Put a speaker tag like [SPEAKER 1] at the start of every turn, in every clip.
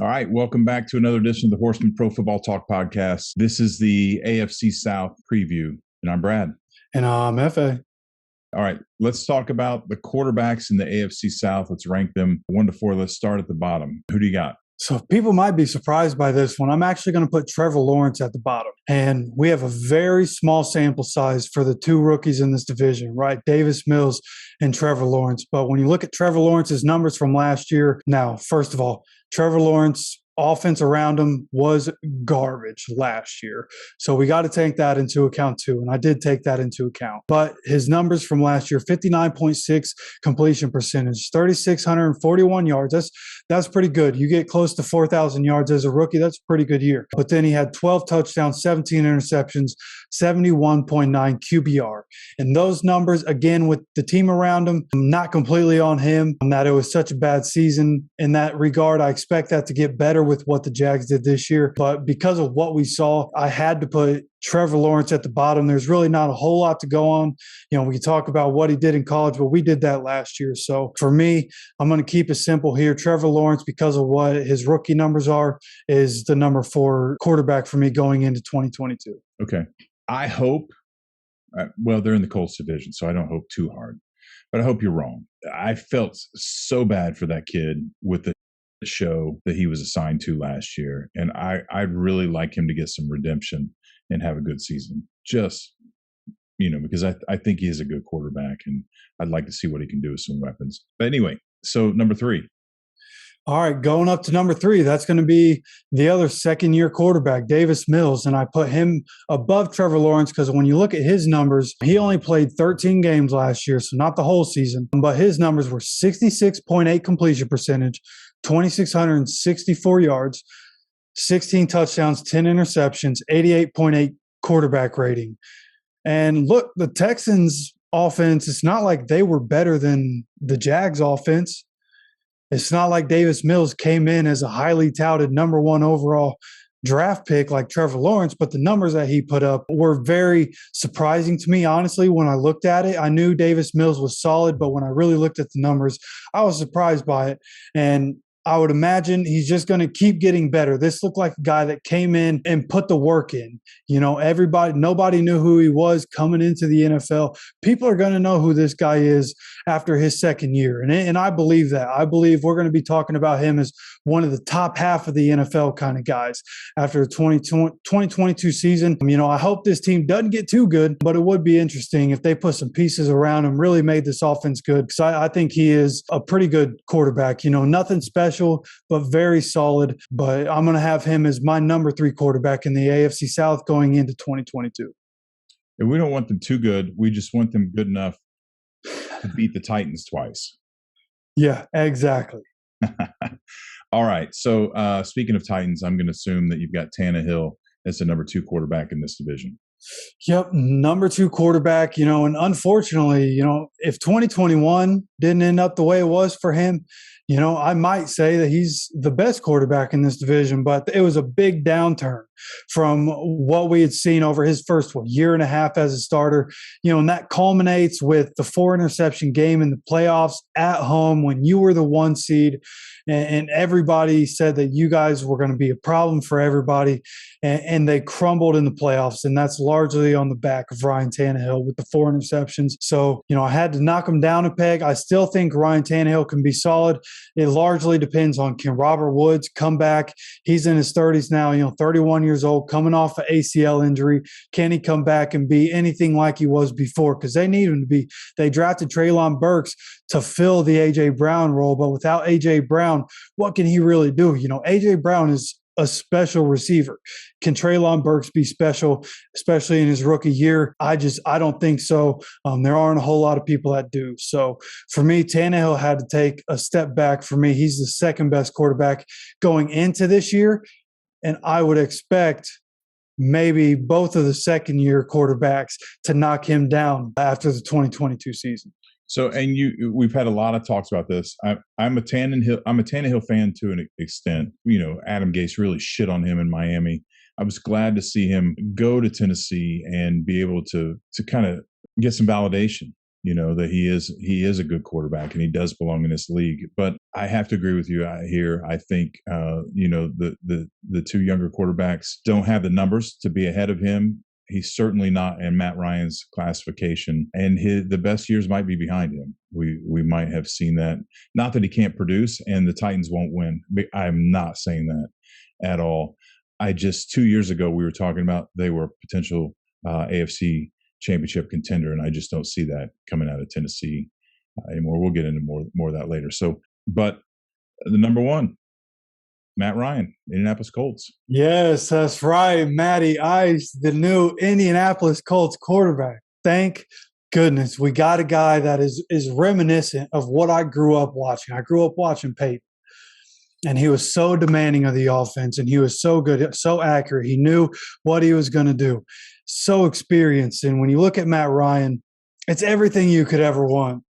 [SPEAKER 1] All right, welcome back to another edition of the Horseman Pro Football Talk podcast. This is the AFC South preview, and I'm Brad.
[SPEAKER 2] And I'm FA.
[SPEAKER 1] All right, let's talk about the quarterbacks in the AFC South. Let's rank them 1 to 4. Let's start at the bottom. Who do you got?
[SPEAKER 2] So people might be surprised by this one. I'm actually going to put Trevor Lawrence at the bottom. And we have a very small sample size for the two rookies in this division, right? Davis Mills and Trevor Lawrence. But when you look at Trevor Lawrence's numbers from last year, now, first of all, Trevor Lawrence offense around him was garbage last year. So we got to take that into account too. And I did take that into account. But his numbers from last year, 59.6 completion percentage, 3,641 yards. That's pretty good. You get close to 4,000 yards as a rookie. That's a pretty good year. But then he had 12 touchdowns, 17 interceptions, 71.9 QBR. And those numbers, again, with the team around him, not completely on him, that it was such a bad season in that regard. I expect that to get better with what the Jags did this year. But because of what we saw, I had to put Trevor Lawrence at the bottom. There's really not a whole lot to go on. You know, we can talk about what he did in college, but we did that last year. So for me, I'm going to keep it simple here. Trevor Lawrence, because of what his rookie numbers are, is the number 4 quarterback for me going into 2022.
[SPEAKER 1] Okay. I hope, they're in the Colts division, so I don't hope too hard. But I hope you're wrong. I felt so bad for that kid with the show that he was assigned to last year. And I'd really like him to get some redemption and have a good season. Just, because I think he is a good quarterback and I'd like to see what he can do with some weapons. But anyway, so number 3.
[SPEAKER 2] All right, going up to number 3, that's going to be the other second-year quarterback, Davis Mills, and I put him above Trevor Lawrence because when you look at his numbers, he only played 13 games last year, so not the whole season, but his numbers were 66.8 completion percentage, 2,664 yards, 16 touchdowns, 10 interceptions, 88.8 quarterback rating. And look, the Texans' offense, it's not like they were better than the Jags' offense. It's not like Davis Mills came in as a highly touted number 1 overall draft pick like Trevor Lawrence, but the numbers that he put up were very surprising to me. Honestly, when I looked at it, I knew Davis Mills was solid, but when I really looked at the numbers, I was surprised by it. And I would imagine he's just going to keep getting better. This looked like a guy that came in and put the work in. Nobody knew who he was coming into the NFL. People are going to know who this guy is after his second year. And I believe that. I believe we're going to be talking about him as one of the top half of the NFL kind of guys after the 2022 season. I hope this team doesn't get too good, but it would be interesting if they put some pieces around him, really made this offense good. Because I think he is a pretty good quarterback. Nothing special, but very solid. But I'm going to have him as my number 3 quarterback in the AFC South going into 2022.
[SPEAKER 1] And we don't want them too good. We just want them good enough to beat the Titans twice.
[SPEAKER 2] Yeah, exactly.
[SPEAKER 1] All right. So speaking of Titans, I'm going to assume that you've got Tannehill as the number 2 quarterback in this division.
[SPEAKER 2] Yep, number 2 quarterback, and unfortunately, if 2021 didn't end up the way it was for him, I might say that he's the best quarterback in this division, but it was a big downturn from what we had seen over his first year and a half as a starter, and that culminates with the 4 interception game in the playoffs at home when you were the 1 seed, and everybody said that you guys were going to be a problem for everybody, and they crumbled in the playoffs, and that's largely on the back of Ryan Tannehill with the 4 interceptions. So, I had to knock him down a peg. I still think Ryan Tannehill can be solid. It largely depends on can Robert Woods come back. He's in his 30s now, 31 years old, coming off an ACL injury. Can he come back and be anything like he was before? Because they need him to be. They drafted Treylon Burks to fill the A.J. Brown role, but without A.J. Brown, what can he really do? A.J. Brown is a special receiver. Can Treylon Burks be special, especially in his rookie year? I don't think so. There aren't a whole lot of people that do. So for me, Tannehill had to take a step back. For me, he's the second best quarterback going into this year. And I would expect maybe both of the second-year quarterbacks to knock him down after the 2022 season.
[SPEAKER 1] So, and we've had a lot of talks about this. I'm a Tannehill fan to an extent. Adam Gase really shit on him in Miami. I was glad to see him go to Tennessee and be able to kind of get some validation that he is a good quarterback and he does belong in this league. But I have to agree with you here. I think the two younger quarterbacks don't have the numbers to be ahead of him. He's certainly not in Matt Ryan's classification, and the best years might be behind him. We might have seen that. Not that he can't produce, and the Titans won't win. I'm not saying that at all. 2 years ago we were talking about they were a potential AFC championship contender, and I just don't see that coming out of Tennessee anymore. We'll get into more of that later. So, but the number one, Matt Ryan, Indianapolis Colts.
[SPEAKER 2] Yes, that's right. Matty Ice, the new Indianapolis Colts quarterback. Thank goodness we got a guy that is reminiscent of what I grew up watching. I grew up watching Peyton. And he was so demanding of the offense, and he was so good, so accurate. He knew what he was going to do. So experienced. And when you look at Matt Ryan, it's everything you could ever want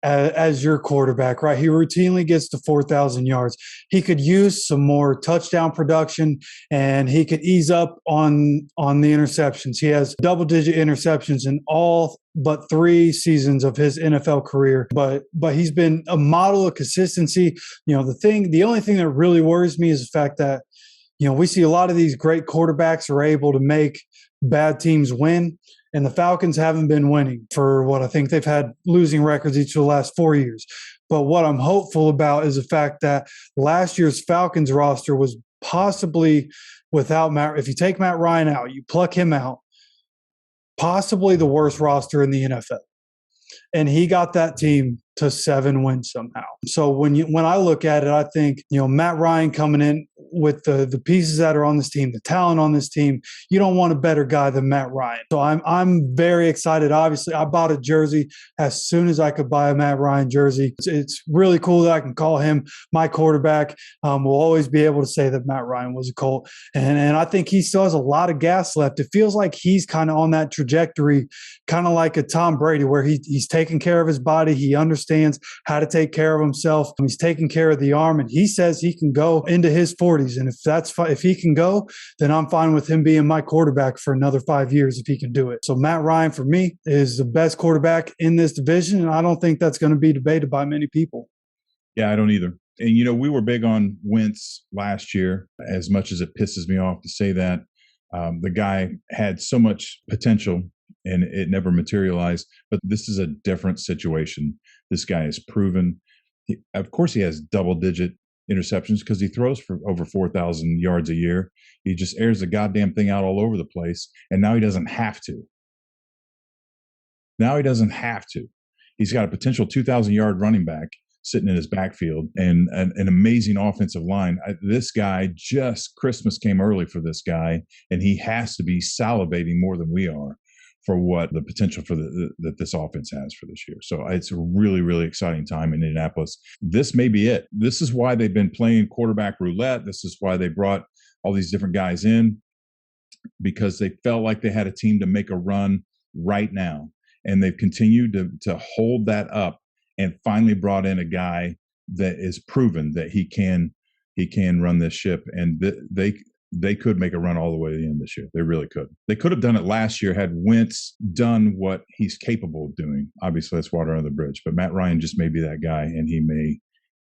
[SPEAKER 2] as your quarterback, right? He routinely gets to 4,000 yards. He could use some more touchdown production, and he could ease up on the interceptions. He has double-digit interceptions in all but 3 seasons of his NFL career. But he's been a model of consistency. The only thing that really worries me is the fact that, we see a lot of these great quarterbacks are able to make bad teams win. And the Falcons haven't been winning for I think they've had losing records each of the last 4 years. But what I'm hopeful about is the fact that last year's Falcons roster was possibly without Matt. If you take Matt Ryan out, you pluck him out, possibly the worst roster in the NFL. And he got that team to 7 wins somehow. So when I look at it, I think, Matt Ryan coming in with the pieces that are on this team, the talent on this team, you don't want a better guy than Matt Ryan. So I'm very excited. Obviously, I bought a jersey as soon as I could buy a Matt Ryan jersey. It's really cool that I can call him my quarterback. We'll always be able to say that Matt Ryan was a Colt. And I think he still has a lot of gas left. It feels like he's kind of on that trajectory, kind of like a Tom Brady, where he's taking care of his body. He understands how to take care of himself. He's taking care of the arm, and he says he can go into his 40s. And if he can go, then I'm fine with him being my quarterback for another 5 years if he can do it. So Matt Ryan, for me, is the best quarterback in this division, and I don't think that's going to be debated by many people.
[SPEAKER 1] Yeah, I don't either. And, we were big on Wentz last year, as much as it pisses me off to say that. The guy had so much potential, and it never materialized. But this is a different situation. This guy is proven. Of course, he has double-digit interceptions because he throws for over 4,000 yards a year. He just airs the goddamn thing out all over the place, and now he doesn't have to. He's got a potential 2,000-yard running back sitting in his backfield and an amazing offensive line. This guy, just Christmas came early for this guy, and he has to be salivating more than we are for what the potential for that this offense has for this year. So it's a really, really exciting time in Indianapolis. This may be it. This is why they've been playing quarterback roulette. This is why they brought all these different guys in, because they felt like they had a team to make a run right now. And they've continued to hold that up, and finally brought in a guy that is proven that he can run this ship. And they could make a run all the way to the end this year. They really could. They could have done it last year had Wentz done what he's capable of doing. Obviously, that's water under the bridge. But Matt Ryan just may be that guy, and he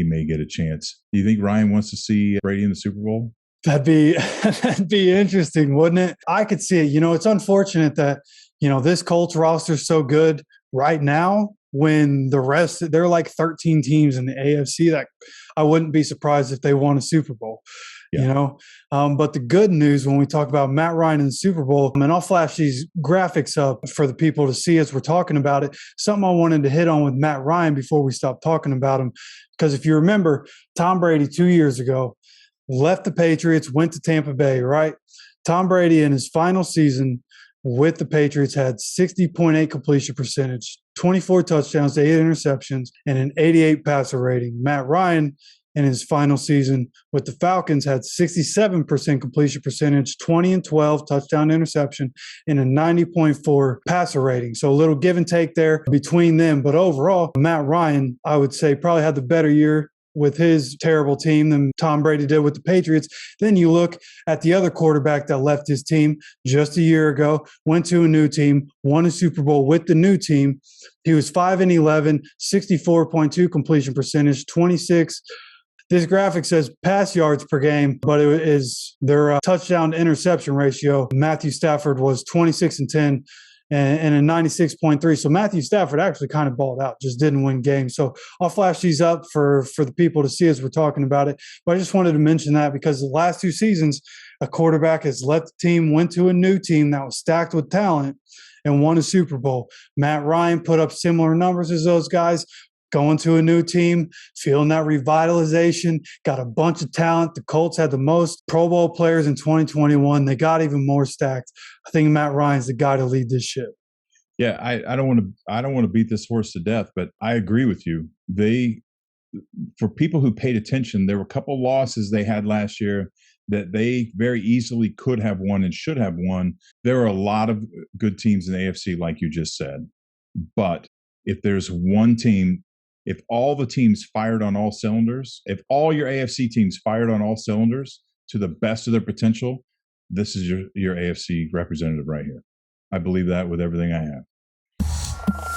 [SPEAKER 1] may get a chance. Do you think Ryan wants to see Brady in the Super Bowl?
[SPEAKER 2] That'd be interesting, wouldn't it? I could see it. It's unfortunate that, this Colts roster is so good right now, when the rest, there are like 13 teams in the AFC that I wouldn't be surprised if they won a Super Bowl. Yeah. But the good news when we talk about Matt Ryan in the Super Bowl, and I'll flash these graphics up for the people to see as we're talking about it, something I wanted to hit on with Matt Ryan before we stop talking about him. Because if you remember, Tom Brady 2 years ago left the Patriots, went to Tampa Bay, right? Tom Brady in his final season with the Patriots had 60.8 completion percentage, 24 touchdowns, 8 interceptions, and an 88 passer rating. Matt Ryan in his final season with the Falcons had 67% completion percentage, 20-12 touchdown interception, and a 90.4 passer rating. So a little give and take there between them. But overall, Matt Ryan, I would say, probably had the better year with his terrible team than Tom Brady did with the Patriots. Then you look at the other quarterback that left his team just a year ago, went to a new team, won a Super Bowl with the new team. He was 5-11, 64.2 completion percentage, 26. This graphic says pass yards per game, but it is their touchdown to interception ratio. Matthew Stafford was 26-10 and a 96.3. So Matthew Stafford actually kind of balled out, just didn't win games. So I'll flash these up for the people to see as we're talking about it. But I just wanted to mention that because the last 2 seasons, a quarterback has left the team, went to a new team that was stacked with talent, and won a Super Bowl. Matt Ryan put up similar numbers as those guys. Going to a new team, feeling that revitalization, got a bunch of talent. The Colts had the most Pro Bowl players in 2021. They got even more stacked. I think Matt Ryan's the guy to lead this ship.
[SPEAKER 1] Yeah, I don't want to beat this horse to death, but I agree with you. For people who paid attention, there were a couple losses they had last year that they very easily could have won and should have won. There are a lot of good teams in the AFC, like you just said. But if there's one team, if all the teams fired on all cylinders, if all your AFC teams fired on all cylinders to the best of their potential, this is your AFC representative right here. I believe that with everything I have.